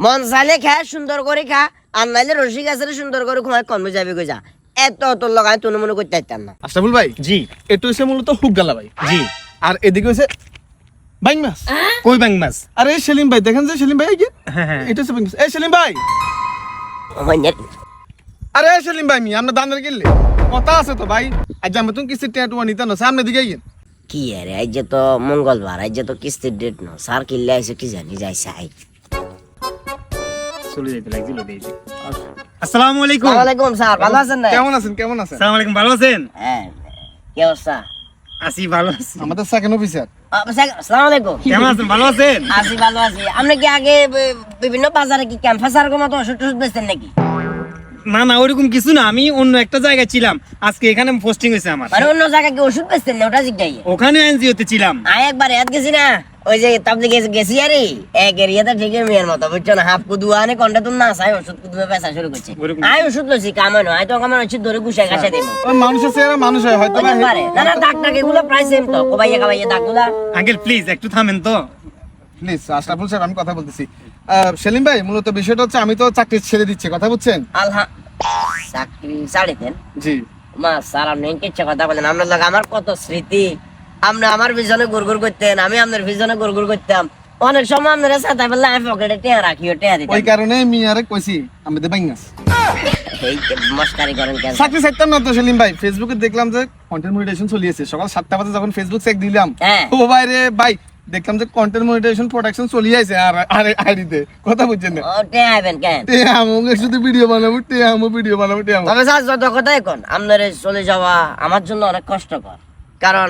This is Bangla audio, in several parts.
মন চাইলে খা সুন্দর করে খা আর নাইলে রসি গাছের সুন্দর করে ঘুমায় কমে যাবে কই যা এত তোর লাগায় তুই মনে করতে পারতাম না। আশরাফুল ভাই জি এটা হচ্ছে মূলত হুক গালা ভাই, জি। আর এদিকে হচ্ছে বাইং মাছ। কই ব্যাং মাছ? আরে সেলিম ভাই দেখেন যে সেলিম ভাই এই যে হ্যাঁ হ্যাঁ এটা হচ্ছে বাইং মাছ। এই সেলিম ভাই, আরে সেলিম ভাই আমরা দানের গেলে কথা আছে তো ভাই। আজ আমরা তুমি কিস্তির টিয়া টুয়া নিতে না সামনে দিকে গিয়ে কি আরে আজ তো মঙ্গলবার, আজ তো কিস্তির ডেট ন স্যার কিল্লে আইছে কি জানি যাইছে আই। চলে যাইতে লাগছিল দেইছি। আসসালামু আলাইকুম। আসসালামু আলাইকুম স্যার, ভালো আছেন না? কেমন আছেন কেমন আছেন? আসসালামু আলাইকুম, ভালো আছেন? হ্যাঁ, কি অবস্থা? আছি ভালো আছি। আমাদের সেকেন্ড অফিসার। আসসালামু আলাইকুম। কেমন আছেন? ভালো আছেন? আছি ভালো আছি। আপনি কি আগে বিভিন্ন বাজারে কি ক্যাম্পাসার মতো ওষুধ টষুধ বেচতেন নাকি? না না ওরকম কিছু না, আমি অন্য একটা জায়গায় ছিলাম, আজকে এখানে পোস্টিং হয়েছে আমার। মানে অন্য জায়গায় কি ওষুধ বেচতেন না ওটা জিজ্ঞাই? ওখানে এনজিওতে ছিলাম। আমি একবার এত গেছি না, ওই যে তাবলি গেছি আরে এক এরিয়াতে ঠিকই মেয়ের মতো বুঝছো না, হাফ কুদুয়া আনে কন্টা তুমি না চাই ওষুধ কুদুয়া বেচা শুরু করছে। ওরকম। আমি ওষুধ লইছি কামানো, আমি তো কামানো ওষুধ ধরে গুছাই গাছে দেবো। ওই মানুষের চেহারা মানুষ হয় হয়তো হতে পারে না না, দাগ টাক এগুলো প্রায় সেম তো, কবাইয়া কাবাইয়া দাগগুলা। আঙ্কেল প্লিজ একটু থামেন তো। প্লিজ আশরাফুল সাহেব আমি কথা বলতেছি। সেলিম ভাই মূলত বিষয়টা হচ্ছে আমি তো চাকরি ছেড়ে দিচ্ছি, কথা বুঝছেন? আলহা চাকরি ছাড়ি দেন জি মা স্যার, আপনি কিচ্ছু কথা বলেন। আপনার লাগে আমার কত স্মৃতি, আপনি আমার ভিজনে গুড়গুড় করতেন, আমি আপনার ভিজনে গুড়গুড় করতাম। অনেক সময় আপনারা সাথে বললে আমি পকেটে টেয়া রাখিও টেয়া দিতাম। ওই কারণে মিয়ারে কইছি আমি দে বাইঙ্গাস এই যে মস্কারি করেন কেন? চাকরি ছাড়তাম না তো সেলিম ভাই। ফেসবুকে দেখলাম যে কন্টেন্ট মনিটাইজেশন চলিয়েছে, সকাল 7টা বাজে যখন ফেসবুক চেক দিলাম হ্যাঁ। ও ভাই রে ভাই দেখলাম যে কন্টেন্ট মনিটাইজেশন প্রোডাকশন চলিয়েছে আর আর আইডিতে, কথা বুঝছেন না? ও টেয়া আইবেন কেন? তে আমাকে শুধু ভিডিও বানাবো তে আমো ভিডিও বানাবো তে আমো। তবে স্যার যত কথাই কোন আপনার এই চলে যাওয়া আমার জন্য অনেক কষ্টকর, কারণ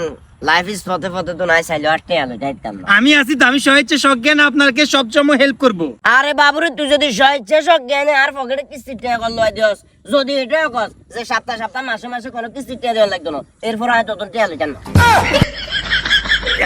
লাইফ ইজ পথে পথে তো নাই চাইলে আর টেয়া লই যাইতাম না। আমি আছি তো, আমি স্বেচ্ছা সজ্ঞান আপনাকে সবসময় হেল্প করব। আরে বাবুরে তুই যদি স্বেচ্ছা জ্ঞানে আর পকেটে কিস্তি টেয়া করলো দিস, যদি এটাও কস যে সপ্তাহ সপ্তাহ মাসে মাসে কোনো কিস্তি টেয়া দেওয়া লাগতো না, এরপর হয়তো তোর টেয়া লইতাম না।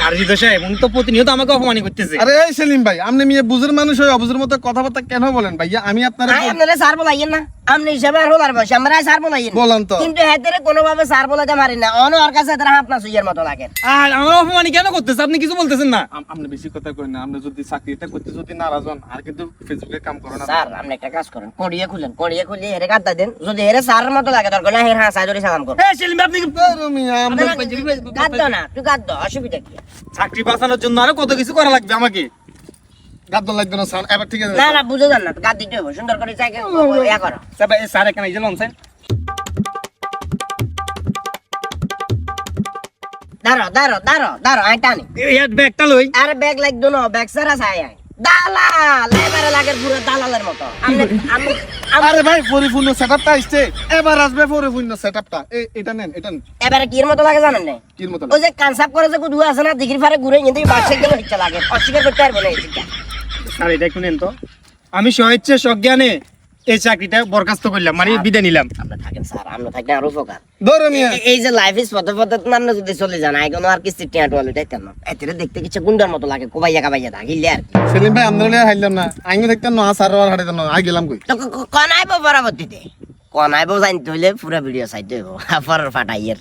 আর জিদা সাহেব উনি তো প্রতিনিয়ত আমাকে অপমান করতেছে। আরে এই সেলিম ভাই আপনি মিয়া বুঝের মানুষ হয়ে অবুঝের মতো কথাবার্তা কেন বলেন ভাইয়া? আমি আপনার আই আপনারা স্যার বলাইয়েন না, আপনি হিসাবে আর হলার বসে আমরা স্যার বলাইয়েন বললাম তো। কিন্তু হেতেরে কোনোভাবে স্যার বলাতে পারি না, অন ওর কাছে তারা হাত না সুইয়ের মতো লাগে। আর আমার অপমানি কেন করতেছে? আপনি কিছু বলতেছেন না। আপনি বেশি কথা করেন না। আপনি যদি চাকরিটা করতে যদি নারাজ হন আর কিন্তু ফেসবুকে কাম করেন না। স্যার আপনি একটা কাজ করেন, কড়িয়ে খুলেন, কড়িয়ে খুলিয়ে হেরে কাটটা দেন, যদি হেরে স্যারের মতো লাগে দরকার না হেরে হাসাই ধরে সালাম করুন। এই সেলিম ভাই, আপনি কি আরে মিয়া আমরা কাঁদতো না, তুই কাঁদতো, অসুবিধা কি? চাকরি বাঁচানোর জন্য আরো কত কিছু করা লাগবে আমাকে। গাদ্দন লাগবে না স্যার, এবার ঠিক আছে। না না বুঝে যান না, কাঁদ দিতে হবে, সুন্দর করে চাইকে ইয়া করো। স্যার এখানে এই যে লঞ্চেন। দাঁড়ো দাঁড়ো দাঁড়ো দাঁড়ো, আই টানি। এই ব্যাগটা লই। আরে ব্যাগ লাগতো না, ব্যাগ সারা চাই আয়। দালাল এবারে লাগে পুরো দালালের মতো। আমি আরে ভাই পরিপূর্ণ সেটআপটা আসছে, এবার আসবে পরিপূর্ণ সেটআপটা। এটা নেন এটা নেন। এবারে কির মতো লাগে জানেন না? কির মতো ওই যে কানসাপ করে যে কুদু আছে না, দিঘির পারে ঘুরে কিন্তু বাক্সে গেলে ইচ্ছা লাগে, অস্বীকার করতে পারবো না এই চিন্তা। স্যার এটা একটু নেন তো। আমি স্বেচ্ছা সজ্ঞানে এই চাকরিটা বরখাস্ত করলাম, মানে বিদায় নিলাম। আমরা থাকেন স্যার, আমরা থাকলে আরো উপকার। ধরো মিয়া। এই যে লাইফ ইজ পথে পথে নামলে যদি চলে যান আই কোনো আর কিস্তি টিয়া টোয়ালে যাইতাম না, এতে দেখতে কিছু গুন্ডার মতো লাগে, কোবাইয়া কাবাইয়া থাকিলে আর কি। সেলিম ভাই আমরা হাইলাম না, আইন দেখতাম না স্যার আর হাঁটাইতাম না, আই গেলাম কই। তো কনাইবো পরবর্তীতে, কনাইবো জানতে হইলে পুরা ভিডিও চাইতে হইব, ফাটাইয়ের।